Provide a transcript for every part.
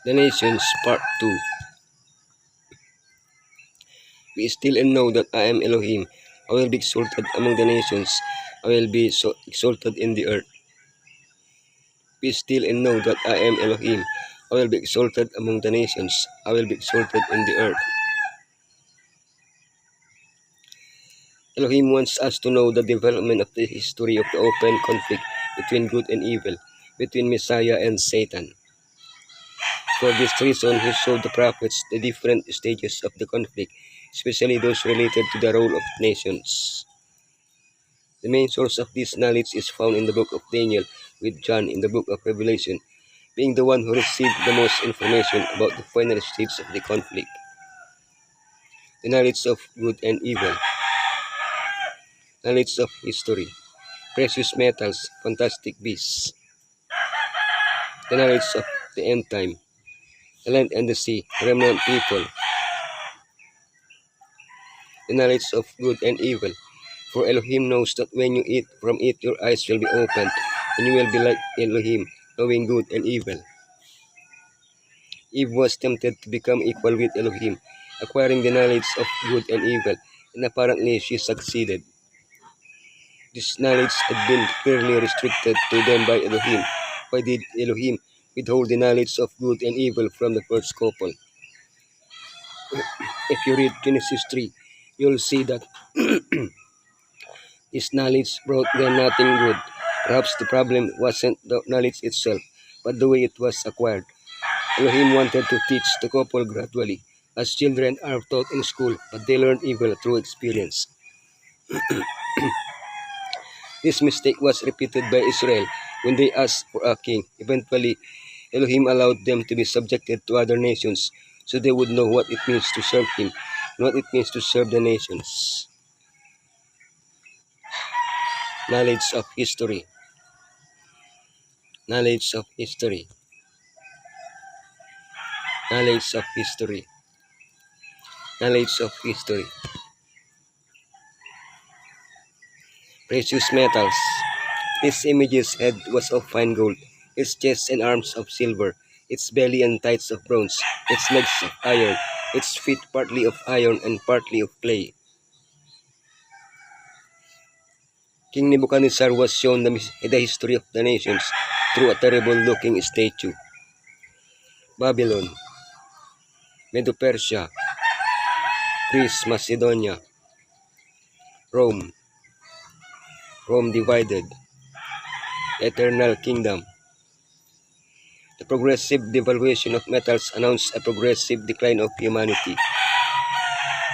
The Nations Part 2. Be still and know that I am Elohim. I will be exalted among the nations. I will be so exalted in the earth. Be still and know that I am Elohim. I will be exalted among the nations. I will be exalted in the earth. Elohim wants us to know the development of the history of the open conflict between good and evil, between Messiah and Satan. For this reason, he showed the prophets the different stages of the conflict, especially those related to the role of nations. The main source of this knowledge is found in the book of Daniel, with John in the book of Revelation, being the one who received the most information about the final stage of the conflict. The knowledge of good and evil, knowledge of history, precious metals, fantastic beasts, the knowledge of the end time, the land and the sea, remnant people, the knowledge of good and evil. For Elohim knows that when you eat from it, your eyes will be opened, and you will be like Elohim, knowing good and evil. Eve was tempted to become equal with Elohim, acquiring the knowledge of good and evil, and apparently she succeeded. This knowledge had been clearly restricted to them by Elohim. Why did Elohim withhold the knowledge of good and evil from the first couple? If you read Genesis 3, you'll see that this knowledge brought them nothing good. Perhaps the problem wasn't the knowledge itself, but the way it was acquired. Elohim wanted to teach the couple gradually, as children are taught in school, but they learn evil through experience. This mistake was repeated by Israel when they asked for a king. Eventually, Elohim allowed them to be subjected to other nations, so they would know what it means to serve him and what it means to serve the nations. Knowledge of history. Knowledge of history. Knowledge of history. Knowledge of history. Precious metals. This image's head was of fine gold, its chest and arms of silver, its belly and thighs of bronze, its legs of iron, its feet partly of iron and partly of clay. King Nebuchadnezzar was shown the history of the nations through a terrible-looking statue. Babylon, Medo-Persia, Greece, Macedonia, Rome, Rome divided, Eternal Kingdom. The progressive devaluation of metals announced a progressive decline of humanity.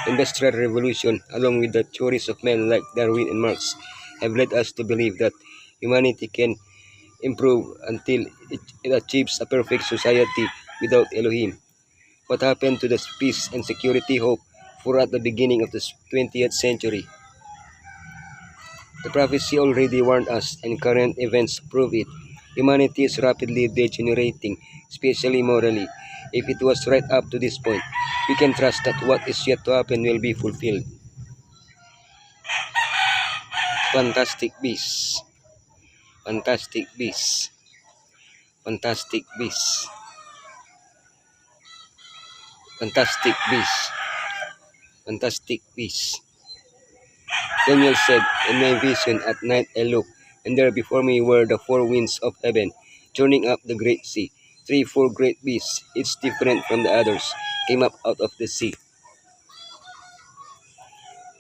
Industrial Revolution, along with the theories of men like Darwin and Marx, have led us to believe that humanity can improve until it achieves a perfect society without Elohim. What happened to the peace and security hope for at the beginning of the 20th century? The prophecy already warned us, and current events prove it. Humanity is rapidly degenerating, especially morally. If it was right up to this point, we can trust that what is yet to happen will be fulfilled. Fantastic beasts. Fantastic beasts. Fantastic beasts. Fantastic beasts. Fantastic beasts. Daniel said, in my vision at night I looked, and there before me were the four winds of heaven, churning up the great sea. 4 great beasts, each different from the others, came up out of the sea.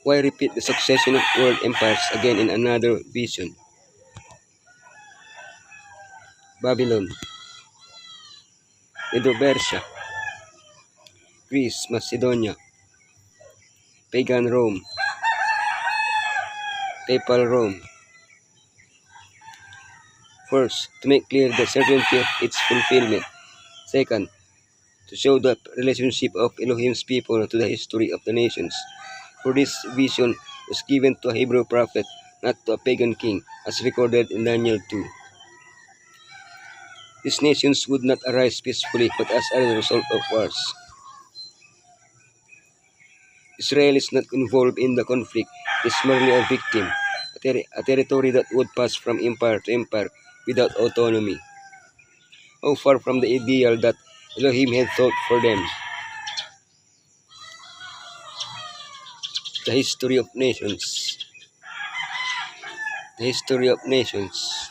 Why repeat the succession of world empires again in another vision? Babylon, Medo-Persia, Greece, Macedonia, pagan Rome, papal Rome. First, to make clear the certainty of its fulfillment. Second, to show the relationship of Elohim's people to the history of the nations. For this vision was given to a Hebrew prophet, not to a pagan king, as recorded in Daniel 2. These nations would not arise peacefully, but as a result of wars. Israel is not involved in the conflict, it is merely a victim, a territory that would pass from empire to empire without autonomy. How far from the ideal that Elohim had thought for them. The history of nations. The history of nations.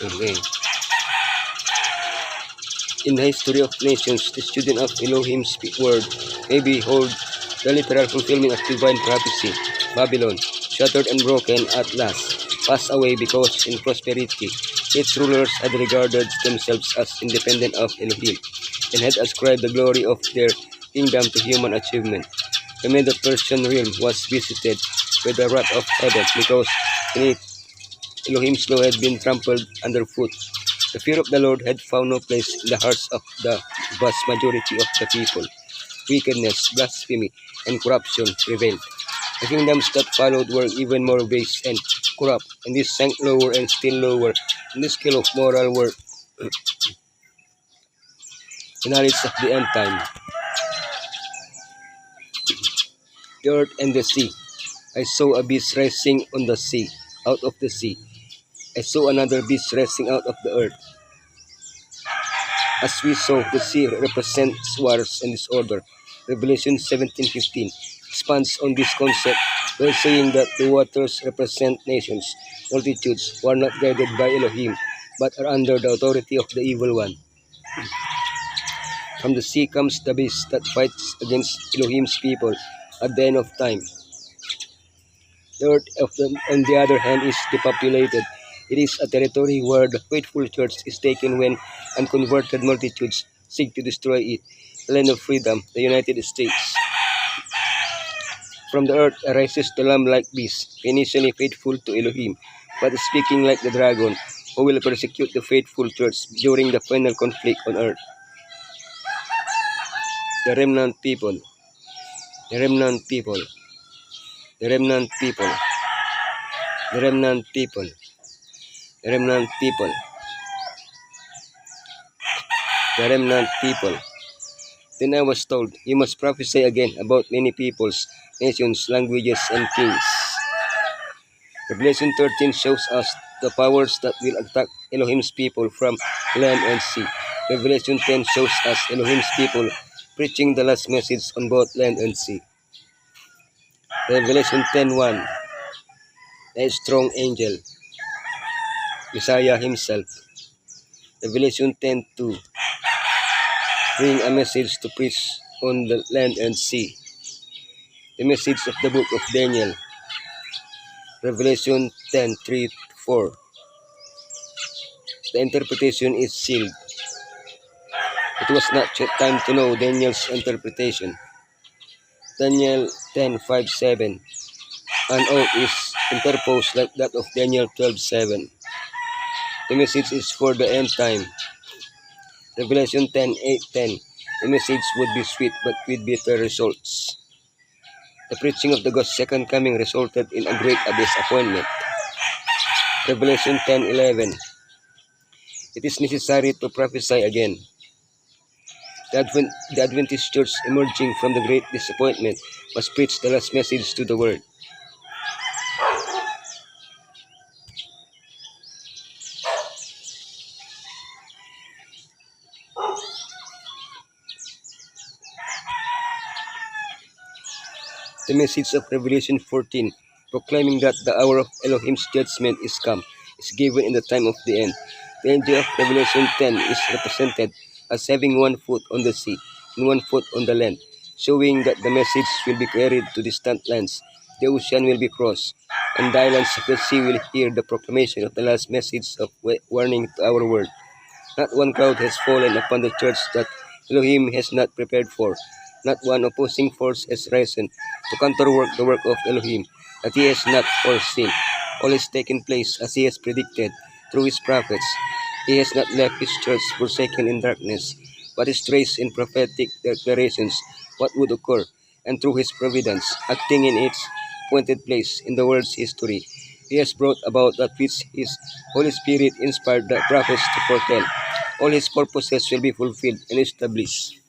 Okay. In the history of nations, the student of Elohim's word may behold the literal fulfillment of divine prophecy. Babylon, shattered and broken at last, passed away because in prosperity its rulers had regarded themselves as independent of Elohim and had ascribed the glory of their kingdom to human achievement. The Medo-Persian realm was visited by the wrath of heaven because in it Elohim's law had been trampled underfoot. The fear of the Lord had found no place in the hearts of the vast majority of the people. Wickedness, blasphemy, and corruption prevailed. The kingdoms that followed were even more base and corrupt, and this sank lower and still lower in the scale of moral worth. The knowledge of the end time, the earth and the sea. I saw a beast rising on the sea, out of the sea. I saw another beast rising out of the earth. As we saw, the sea represents wars and disorder. Revelation 17:15 expands on this concept by saying that the waters represent nations, multitudes who are not guided by Elohim, but are under the authority of the evil one. From the sea comes the beast that fights against Elohim's people at the end of time. The earth, on the other hand, is depopulated. It is a territory where the faithful church is taken when unconverted multitudes seek to destroy it. The land of freedom, the United States. From the earth arises the lamb-like beast, initially faithful to Elohim, but speaking like the dragon, who will persecute the faithful church during the final conflict on earth. The remnant people. The remnant people. The remnant people. The remnant people. The remnant people. The remnant people. Then I was told, you must prophesy again about many peoples, nations, languages, and kings. Revelation 13 shows us the powers that will attack Elohim's people from land and sea. Revelation 10 shows us Elohim's people preaching the last message on both land and sea. Revelation 10:1, a strong angel, Messiah himself. Revelation 10:2, bring a message to preach on the land and sea. The message of the book of Daniel. Revelation 10:3-4. The interpretation is sealed. It was not yet time to know Daniel's interpretation. Daniel 10:5-7. An oath is interposed like that of Daniel 12:7. The message is for the end time. Revelation 10:8-10. The message would be sweet but with bitter results. The preaching of the God's second coming resulted in a great disappointment. Revelation 10:11. It is necessary to prophesy again. The Adventist Church, emerging from the great disappointment, must preach the last message to the world. The message of Revelation 14, proclaiming that the hour of Elohim's judgment is come, is given in the time of the end. The angel of Revelation 10 is represented as having 1 foot on the sea and 1 foot on the land, showing that the message will be carried to distant lands. The ocean will be crossed, and the islands of the sea will hear the proclamation of the last message of warning to our world. Not one cloud has fallen upon the church that Elohim has not prepared for. Not one opposing force has risen to counterwork the work of Elohim that he has not foreseen. All has taken place as he has predicted through his prophets. He has not left his church forsaken in darkness, but has traced in prophetic declarations what would occur, and through his providence, acting in its appointed place in the world's history, he has brought about that which his Holy Spirit inspired the prophets to foretell. all his purposes will be fulfilled and established.